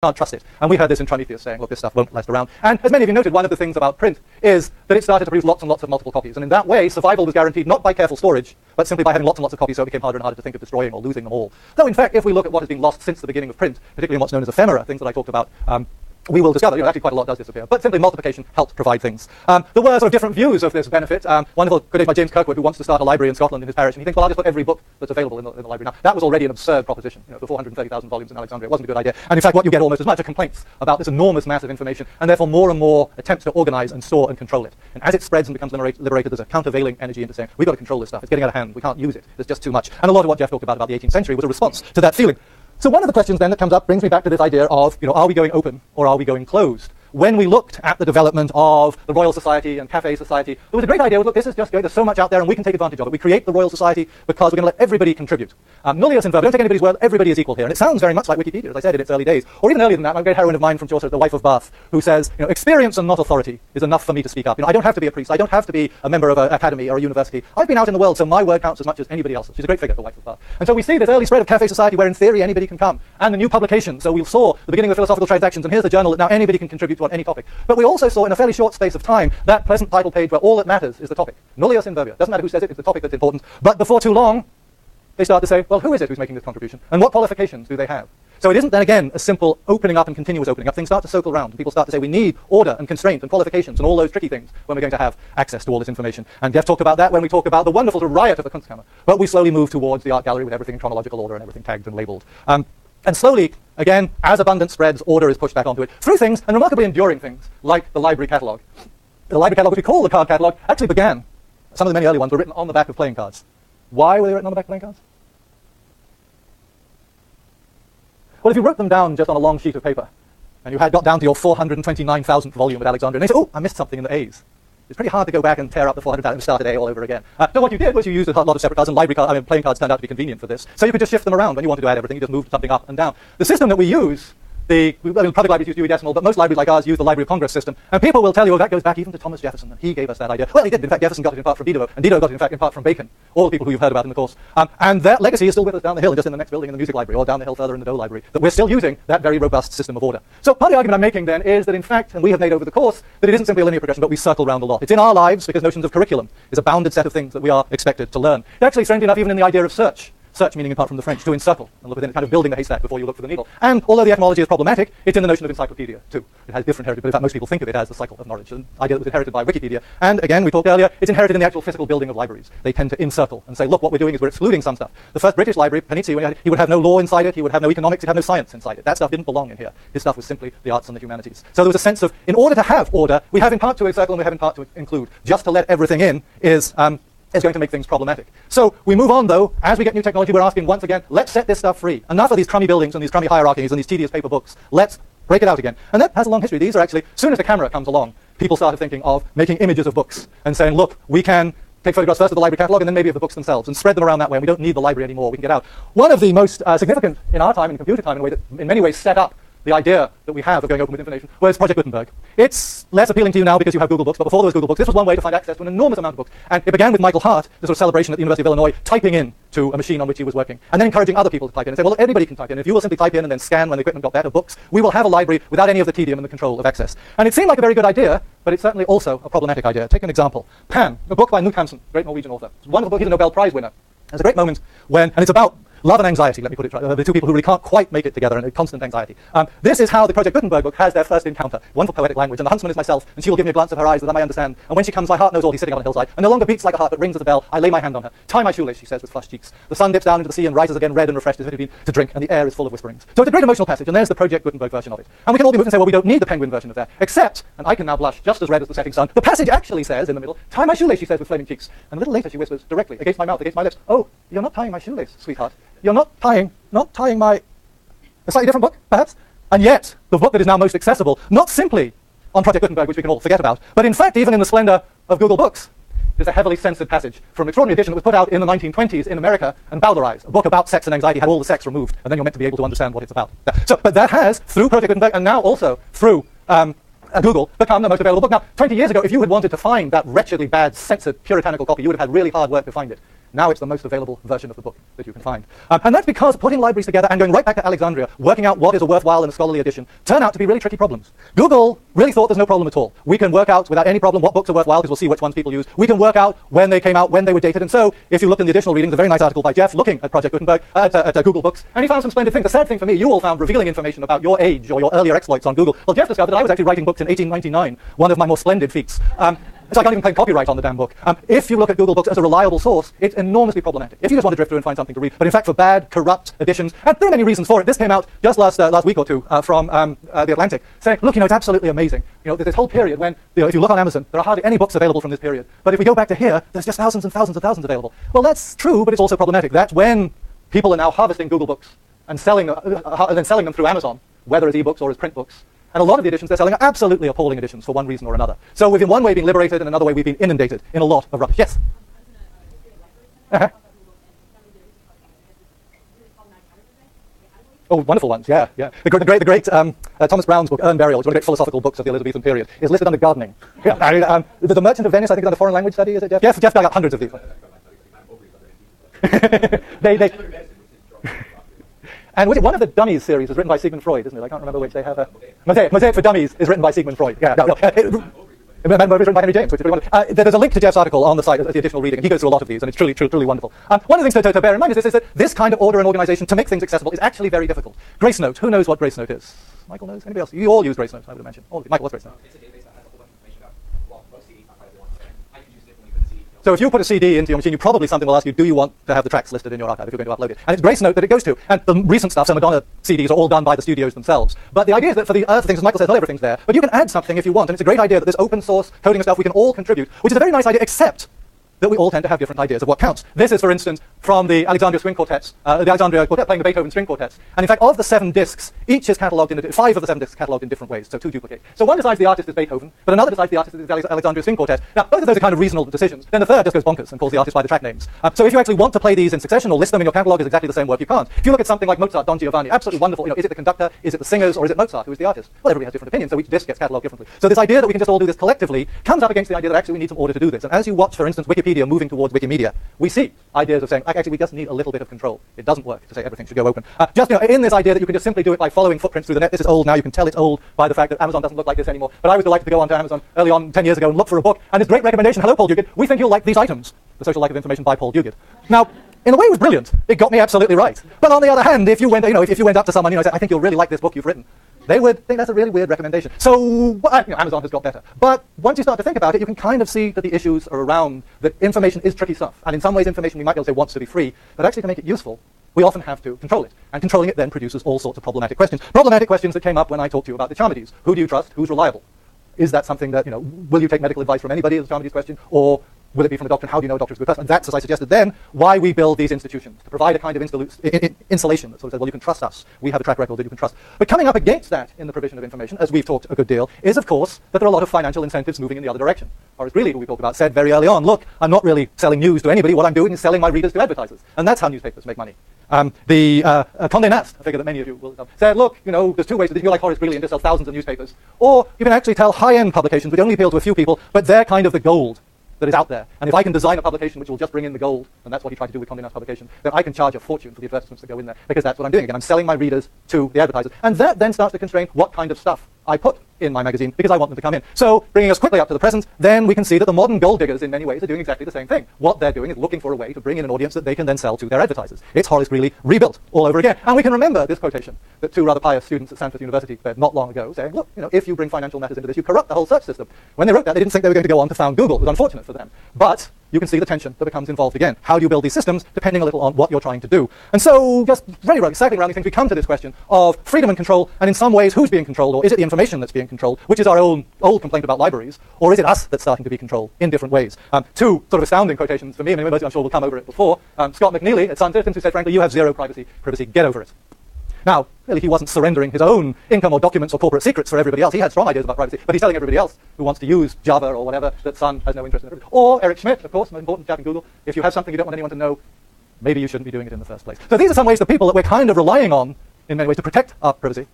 can't trust it. And we heard this in Prometheus saying, look, this stuff won't last around. And as many of you noted, one of the things about print is that it started to produce lots and lots of multiple copies. And in that way, survival was guaranteed not by careful storage, but simply by having lots and lots of copies, so it became harder and harder to think of destroying or losing them all. Though, in fact, if we look at what has been lost since the beginning of print, particularly in what's known as ephemera, things that I talked about, we will discover, actually quite a lot does disappear, but simply multiplication helped provide things. There were sort of different views of this benefit. Wonderful quotation by James Kirkwood, who wants to start a library in Scotland in his parish, and he thinks, well, I'll just put every book that's available in the library. Now, that was already an absurd proposition. For 430,000 volumes in Alexandria, it wasn't a good idea. And in fact, what you get almost as much are complaints about this enormous mass of information, and therefore more and more attempts to organize and store and control it. And as it spreads and becomes liberated, there's a countervailing energy into saying, we've got to control this stuff. It's getting out of hand. We can't use it. There's just too much. And a lot of what Jeff talked about the 18th century was a response to that feeling. So one of the questions then that comes up brings me back to this idea of, are we going open or are we going closed? When we looked at the development of the Royal Society and Cafe Society, there was a great idea. Look, this is just going, there's so much out there and we can take advantage of it. We create the Royal Society because we're going to let everybody contribute. Nullius in verba, don't take anybody's word, everybody is equal here. And it sounds very much like Wikipedia, as I said in its early days. Or even earlier than that, a great heroine of mine from Chaucer, the wife of Bath, who says, experience and not authority is enough for me to speak up. I don't have to be a priest. I don't have to be a member of an academy or a university. I've been out in the world, so my word counts as much as anybody else's. She's a great figure, the wife of Bath. And so we see this early spread of Cafe Society where in theory anybody can come. And the new publication, so we saw the beginning of Philosophical Transactions, and here's a journal that now anybody can contribute to on any topic. But we also saw in a fairly short space of time that pleasant title page where all that matters is the topic. Nullius in verba. Doesn't matter who says it, it's the topic that's important. But before too long, they start to say, well, who is it who's making this contribution? And what qualifications do they have? So it isn't then again a simple opening up and continuous opening up. Things start to circle around, and people start to say we need order and constraint and qualifications and all those tricky things when we're going to have access to all this information. And Jeff talked about that when we talk about the wonderful riot of the Kunstkammer. But we slowly move towards the art gallery with everything in chronological order and everything tagged and labeled. And slowly, again, as abundance spreads, order is pushed back onto it through things, and remarkably enduring things, like the library catalog. The library catalog, which we call the card catalog, actually began, some of the many early ones were written on the back of playing cards. Why were they written on the back of playing cards? Well, if you wrote them down just on a long sheet of paper, and you had got down to your 429,000th volume at Alexandria, and they say, oh, I missed something in the A's. It's pretty hard to go back and tear up the 400,000 and start a day all over again. So what you did was you used a lot of separate cards, and playing cards turned out to be convenient for this. So you could just shift them around when you wanted to add everything. You just moved something up and down. The system that we use, public libraries use Dewey Decimal, but most libraries like ours use the Library of Congress system. And people will tell you, that goes back even to Thomas Jefferson, and he gave us that idea. Well, he did. In fact, Jefferson got it in part from Diderot, and Diderot got it in fact in part from Bacon. All the people who you've heard about in the course. And that legacy is still with us down the hill, just in the next building in the music library, or down the hill further in the Doe Library, that we're still using that very robust system of order. So part of the argument I'm making then is that in fact, and we have made over the course, that it isn't simply a linear progression, but we circle around a lot. It's in our lives because notions of curriculum is a bounded set of things that we are expected to learn. Actually, strangely enough, even in the idea of search meaning, apart from the French, to encircle and look within it, kind of building the haystack before you look for the needle. And although the etymology is problematic, it's in the notion of encyclopedia too. It has different heritage, but in fact most people think of it as the cycle of knowledge, an idea that was inherited by Wikipedia. And again, we talked earlier, it's inherited in the actual physical building of libraries. They tend to encircle and say, look, what we're doing is we're excluding some stuff. The first British library, Panizzi, he would have no law inside it, he would have no economics, he'd have no science inside it. That stuff didn't belong in here. His stuff was simply the arts and the humanities. So there was a sense of, in order to have order, we have in part to encircle and we have in part to include. Just to let everything in is going to make things problematic. So we move on, though. As we get new technology, we're asking, once again, let's set this stuff free. Enough of these crummy buildings and these crummy hierarchies and these tedious paper books. Let's break it out again. And that has a long history. These are actually, as soon as the camera comes along, people started thinking of making images of books and saying, look, we can take photographs first of the library catalog and then maybe of the books themselves and spread them around that way. And we don't need the library anymore. We can get out. One of the most significant in our time, in computer time, in a way that in many ways set up the idea that we have of going open with information was Project Gutenberg. It's less appealing to you now because you have Google Books, but before there was Google Books, this was one way to find access to an enormous amount of books. And it began with Michael Hart, the sort of celebration at the University of Illinois, typing in to a machine on which he was working, and then encouraging other people to type in and say, well, look, anybody can type in. If you will simply type in and then scan when the equipment got better books, we will have a library without any of the tedium and the control of access. And it seemed like a very good idea, but it's certainly also a problematic idea. Take an example. Pan, a book by Knut Hamsun, great Norwegian author. It's a wonderful book. He's a Nobel Prize winner. There's a great moment when, and it's about love and anxiety, let me put it, the two people who really can't quite make it together and constant anxiety. This is how the Project Gutenberg book has their first encounter. Wonderful poetic language, and the huntsman is myself, and she will give me a glance of her eyes that I may understand. And when she comes, my heart knows all, he's sitting on a hillside, and no longer beats like a heart, but rings as a bell. I lay my hand on her. Tie my shoelace, she says, with flushed cheeks. The sun dips down into the sea and rises again red and refreshed as if it had been to drink, and the air is full of whisperings. So it's a great emotional passage, and there's the Project Gutenberg version of it. And we can all be moved and say, well, we don't need the Penguin version of that, except, and I can now blush just as red as the setting sun, the passage actually says, in the middle, tie my shoelace, she says, with flaming cheeks. And a little later she whispers, directly, against my mouth, against my lips, oh, you're not tying my shoelace, sweetheart. You're not tying my, a slightly different book, perhaps? And yet, the book that is now most accessible, not simply on Project Gutenberg, which we can all forget about, but in fact, even in the splendor of Google Books, is a heavily censored passage from an extraordinary edition that was put out in the 1920s in America and bowdlerized. A book about sex and anxiety had all the sex removed, and then you're meant to be able to understand what it's about. But that has, through Project Gutenberg, and now also through Google, become the most available book. Now, 20 years ago, if you had wanted to find that wretchedly bad, censored, puritanical copy, you would have had really hard work to find it. Now it's the most available version of the book that you can find. And that's because putting libraries together and going right back to Alexandria, working out what is a worthwhile and a scholarly edition, turn out to be really tricky problems. Google really thought there's no problem at all. We can work out without any problem what books are worthwhile, because we'll see which ones people use. We can work out when they came out, when they were dated. And so, if you look in the additional readings, a very nice article by Jeff looking at Project Gutenberg, at Google Books, and he found some splendid things. The sad thing for me, you all found revealing information about your age or your earlier exploits on Google. Well, Jeff discovered that I was actually writing books in 1899, one of my more splendid feats. So I can't even claim copyright on the damn book. If you look at Google Books as a reliable source, it's enormously problematic. If you just want to drift through and find something to read, but in fact for bad, corrupt editions, and there are many reasons for it. This came out just last week or two from The Atlantic, saying, look, it's absolutely amazing. There's this whole period when, if you look on Amazon, there are hardly any books available from this period. But if we go back to here, there's just thousands and thousands and thousands available. Well, that's true, but it's also problematic. That's when people are now harvesting Google Books and selling them through Amazon, whether as ebooks or as print books. And a lot of the editions they're selling are absolutely appalling editions for one reason or another. So we've in one way been liberated, and another way we've been inundated in a lot of rubbish. Yes? Oh, wonderful ones, yeah. The great Thomas Brown's book, Urn Burial, which is one of the great philosophical books of the Elizabethan period, is listed under gardening. Yeah, the Merchant of Venice, I think, is under foreign language study, is it, Jeff? Jeff dug up hundreds of these. And one of the Dummies series is written by Sigmund Freud, isn't it? I can't remember which they have. Mosaic for Dummies is written by Sigmund Freud. Yeah, it was written by Henry James, which is really wonderful. There's a link to Jeff's article on the site as the additional reading, and he goes through a lot of these, and it's truly wonderful. One of the things to bear in mind is that this kind of order and organization to make things accessible is actually very difficult. GraceNote, who knows what GraceNote is? Michael knows? Anybody else? You all use GraceNote, I would imagine. All of you. Michael, what's GraceNote? It's a database that has a whole bunch of information about, most CDs, not quite everyone. I can use it when you put a CD. So if you put a CD into your machine, probably something will ask you, do you want to have the tracks listed in your archive if you're going to upload it? And it's GraceNote that it goes to. And the recent stuff, so Madonna CDs are all done by the studios themselves. But the idea is that for the other things, as Michael says, not everything's there. But you can add something if you want. And it's a great idea that this open source coding of stuff we can all contribute, which is a very nice idea, except that we all tend to have different ideas of what counts. This is, for instance, from the Alexandria String Quartets, the Alexandria Quartet playing the Beethoven String Quartets. And in fact, of the 7 discs, each is catalogued in 5 of the 7 discs catalogued in different ways, so 2 duplicate. So one decides the artist is Beethoven, but another decides the artist is the Alexandria String Quartet. Now, both of those are kind of reasonable decisions. Then the third just goes bonkers and calls the artist by the track names. So if you actually want to play these in succession or list them in your catalogue as exactly the same work, you can't. If you look at something like Mozart, Don Giovanni, absolutely wonderful. Is it the conductor, is it the singers, or is it Mozart who is the artist? Well, everybody has different opinions, so each disc gets catalogued differently. So this idea that we can just all do this collectively comes up against the idea that actually we need some order to do this. And as you watch, for instance, Wikipedia moving towards Wikimedia, we see ideas of saying, actually, we just need a little bit of control. It doesn't work to say everything should go open. Just in this idea that you can just simply do it by following footprints through the net. This is old now. You can tell it's old by the fact that Amazon doesn't look like this anymore. But I was delighted to go onto Amazon early on 10 years ago and look for a book. And this great recommendation, hello, Paul Duguid, we think you'll like these items. The Social Life of Information by Paul Duguid. Now, in a way, it was brilliant. It got me absolutely right. But on the other hand, if you went up to someone, and said, I think you'll really like this book you've written, they would think that's a really weird recommendation. So, Amazon has got better. But once you start to think about it, you can kind of see that the issues are around that information is tricky stuff. And in some ways, information we might be able to say wants to be free, but actually to make it useful, we often have to control it. And controlling it then produces all sorts of problematic questions. Problematic questions that came up when I talked to you about the Charmides. Who do you trust? Who's reliable? Is that something that, will you take medical advice from anybody, is the Charmides question? Or will it be from a doctor? And how do you know a doctor is a good person? And that's, as I suggested then, why we build these institutions, to provide a kind of insulation that sort of says, well, you can trust us. We have a track record that you can trust. But coming up against that in the provision of information, as we've talked a good deal, is, of course, that there are a lot of financial incentives moving in the other direction. Horace Greeley, who we talked about, said very early on, look, I'm not really selling news to anybody. What I'm doing is selling my readers to advertisers. And that's how newspapers make money. Condé Nast, a figure that many of you will know, said, look, there's 2 ways. You're like Horace Greeley and just sell thousands of newspapers. Or you can actually tell high-end publications which only appeal to a few people, but they're kind of the gold that is out there. And if I can design a publication which will just bring in the gold, and that's what he tried to do with Condé Nast publication, then I can charge a fortune for the advertisements that go in there, because that's what I'm doing. Again, I'm selling my readers to the advertisers. And that then starts to constrain what kind of stuff I put in my magazine, because I want them to come in. So, bringing us quickly up to the present, then we can see that the modern gold diggers in many ways are doing exactly the same thing. What they're doing is looking for a way to bring in an audience that they can then sell to their advertisers. It's Horace Greeley rebuilt all over again. And we can remember this quotation that 2 rather pious students at Stanford University said not long ago, saying, look, if you bring financial matters into this, you corrupt the whole search system. When they wrote that, they didn't think they were going to go on to found Google. It was unfortunate for them. But you can see the tension that becomes involved again. How do you build these systems, depending a little on what you're trying to do? And so, just very cycling around these things, we come to this question of freedom and control, and in some ways, who's being controlled, or is it the information that's being controlled, which is our own old complaint about libraries, or is it us that's starting to be controlled in different ways? 2 sort of astounding quotations for me, and I'm sure we'll come over it before. Scott McNeely at Sun Systems, who said, frankly, you have zero privacy, get over it. Now, really, he wasn't surrendering his own income or documents or corporate secrets for everybody else. He had strong ideas about privacy, but he's telling everybody else who wants to use Java or whatever that Sun has no interest in. Or Eric Schmidt, of course, most important chap in Google. If you have something you don't want anyone to know, maybe you shouldn't be doing it in the first place. So these are some ways the people that we're kind of relying on, in many ways, to protect our privacy,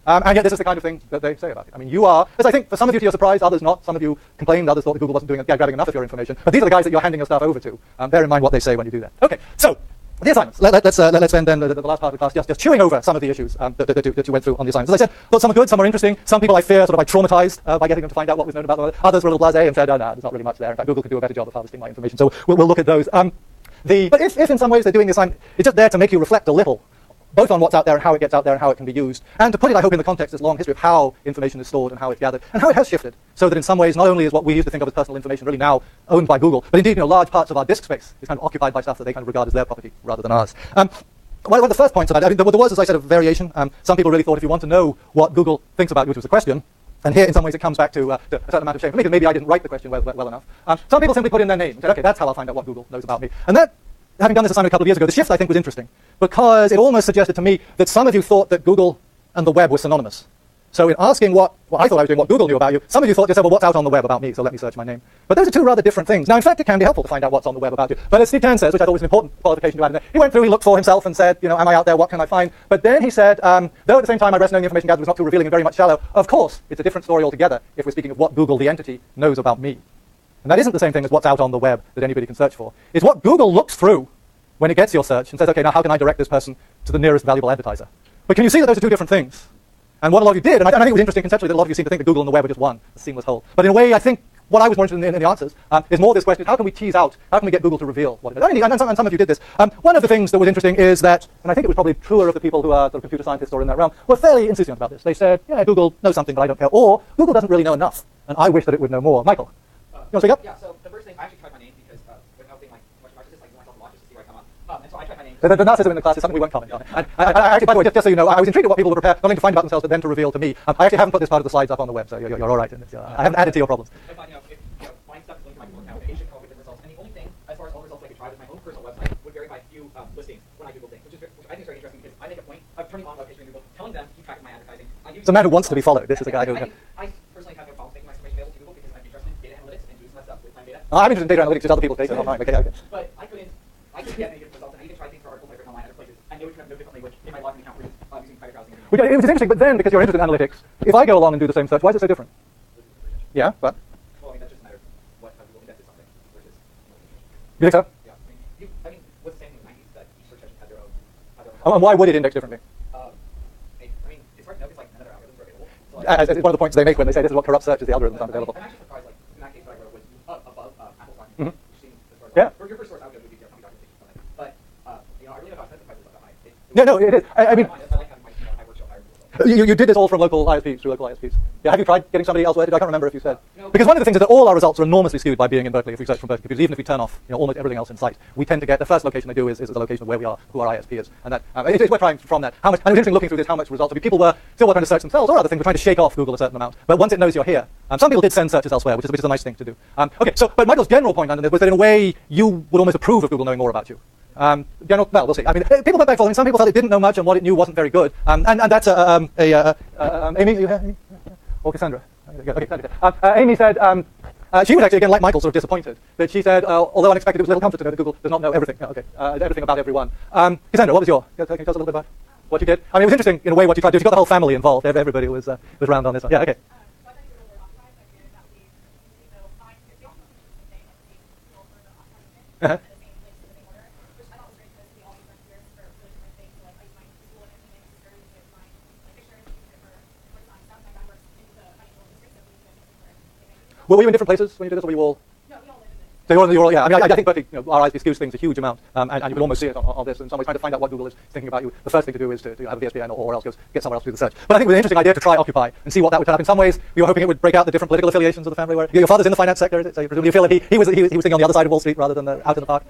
And yet this is the kind of thing that they say about it. I mean, you are, as I think, for some of you to your surprise, others not. Some of you complained, others thought that Google wasn't grabbing enough of your information. But these are the guys that you're handing your stuff over to. Bear in mind what they say when you do that. Okay, so the assignments. Let's spend then the last part of the class just chewing over some of the issues that you went through on the assignments. As I said, thought some were good, some were interesting. Some people I fear sort of I traumatized by getting them to find out what was known about them. Others were a little blasé and said, oh, no, there's not really much there. In fact, Google could do a better job of harvesting my information. So we'll look at those. But if in some ways they're doing the assignment, it's just there to make you reflect a little, both on what's out there and how it gets out there and how it can be used, and to put it, I hope, in the context of this long history of how information is stored and how it's gathered and how it has shifted, so that in some ways not only is what we used to think of as personal information really now owned by Google, but indeed large parts of our disk space is kind of occupied by stuff that they kind of regard as their property rather than ours. One of the first points about it, I mean, there was, as I said, a variation. Some people really thought if you want to know what Google thinks about you, which was the question, and here in some ways it comes back to a certain amount of shame for me, because maybe I didn't write the question well enough. Some people simply put in their name and said, okay, that's how I'll find out what Google knows about me. And that, having done this assignment a couple of years ago, the shift I think was interesting, because it almost suggested to me that some of you thought that Google and the web were synonymous. So in asking what I thought I was doing, what Google knew about you, some of you thought to yourself, well, what's out on the web about me, so let me search my name. But those are two rather different things. Now, in fact, it can be helpful to find out what's on the web about you. But as Steve Tan says, which I thought was an important qualification to add in there, he went through, he looked for himself and said, am I out there, what can I find? But then he said, though at the same time I rest knowing the information gathered was not too revealing and very much shallow, of course, it's a different story altogether if we're speaking of what Google, the entity, knows about me. And that isn't the same thing as what's out on the web that anybody can search for. It's what Google looks through when it gets your search and says, okay, now how can I direct this person to the nearest valuable advertiser? But can you see that those are two different things? And what a lot of you did, and I think it was interesting conceptually that a lot of you seem to think that Google and the web are just one, a seamless whole. But in a way, I think what I was more interested in the answers is more this question, how can we tease out, how can we get Google to reveal what it is? And some of you did this. One of the things that was interesting is that, and I think it was probably truer of the people who are sort of computer scientists or in that realm, were fairly insistent about this. They said, yeah, Google knows something, but I don't care. Or, Google doesn't really know enough, and I wish that it would know more. Michael, you want to speak up? Yeah, so the first thing, I actually tried my name because without being like much narcissist, like you want myself to watch just to see where I come up. And so I tried my name. The narcissism in the class is something we won't comment on. And I actually, by the way, just so you know, I was intrigued at what people were prepared not only to find about themselves, but then to reveal to me. I actually haven't put this part of the slides up on the web, so you're all right. I haven't added to your problems. I thought, if my stuff is linked to my Google account, it should come up with different results. And the only thing, as far as all the results I could try, was my own personal website would vary by a few listings when I Google things, which I think is very interesting because I make a point of turning on web history in Google, telling them to keep track of my advertising. It's a man who wants to be followed. This is a guy who... I personally have no problem making my information available to Google because I'm interested in data analytics and doing some stuff with my data. I'm interested in data analytics, just other people's data online. Okay. But I couldn't get any different results, and I even tried things for articles I've written online at other places. I knew it could have no differently with in my login account using private browsing. It was interesting, but then, because you're interested in analytics, if I go along and do the same search, why is it so different? Yeah, but? Well, I mean, that's just a matter of how Google indexes something versus... You think so? Yeah. I mean, what's the same thing in the 90s that each search engine had their own... And why would it index differently? I mean, it's hard to know because, like, none of their algorithms are available. So, it's one of the points they make when they say this is what corrupts search, is the algorithms aren't available. I'm actually surprised, like, in that case what I wrote was above Apple's document, Mhm. which seems, as far as Yeah. your first source, I would go to your company documentation or something. But, I really don't know how expensive prices are that high. No, it is. I mean... I like having my high work show higher Google. You did this all from local ISPs, through local ISPs. Yeah, have you tried getting somebody elsewhere? I can't remember if you said. No. Because one of the things is that all our results are enormously skewed by being in Berkeley if we search from Berkeley computers. Even if we turn off almost everything else in sight, we tend to get the first location they do is the location of where we are, who our ISP is. And that we're trying from that. How much, and it was interesting looking through this, how much results. I mean, people were still trying to search themselves or other things, were trying to shake off Google a certain amount. But once it knows you're here, some people did send searches elsewhere, which is a nice thing to do. Okay, so, but Michael's general point on this was that in a way, you would almost approve of Google knowing more about you. Well, we'll see. I mean, people went back and forth. Some people felt it didn't know much, and what it knew wasn't very good. And that's Amy, you have, or Cassandra? Okay, Amy said she was actually again like Michael, sort of disappointed. That she said, although unexpected, it was a little comfort to know that Google does not know everything. Everything about everyone. Cassandra, what was your? Can you tell us a little bit about what you did? I mean, it was interesting in a way what you tried to do. You got the whole family involved. Everybody was round on this one. Yeah. Okay. Uh-huh. Were you in different places when you did this, or were you all? No, we all live in this. So you're all, yeah. I mean, I think Berkeley, our ISP skews things a huge amount, and you can almost see it on this. In some ways, trying to find out what Google is thinking about you, the first thing to do is to have a VSPN or else get somewhere else to do the search. But I think it was an interesting idea to try Occupy and see what that would turn up. In some ways, you were hoping it would break out the different political affiliations of the family. Where your father's in the finance sector, is it? So you presumably feel that he was thinking on the other side of Wall Street rather than out in the park.